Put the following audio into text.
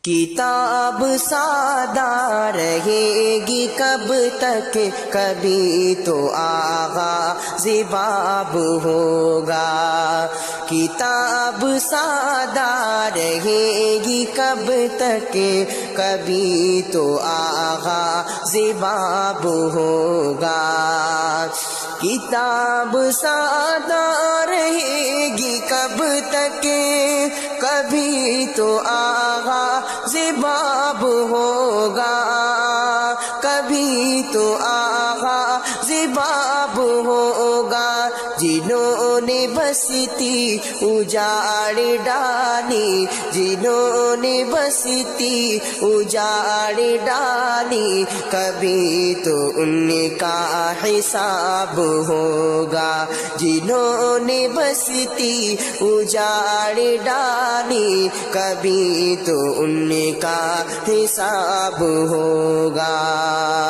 کتاب سادہ رہے گی کب تک، کبھی تو آغاز باب ہوگا۔ کتاب سادہ رہے گی کب تک، کبھی تو آغاز باب ہوگا۔ کتاب سادہ رہے گی کب تک، کبھی تو آغاز باب ہوگا، کبھی تو آغاز باب ہوگا۔ جنہوں نے بستی اجاڑ ڈالی، جنہوں نے بستی اجاڑ ڈالی، کبھی تو ان کا حساب ہوگا۔ جنہوں نے بستی اجاڑ ڈالی، کبھی تو ان کا حساب ہوگا۔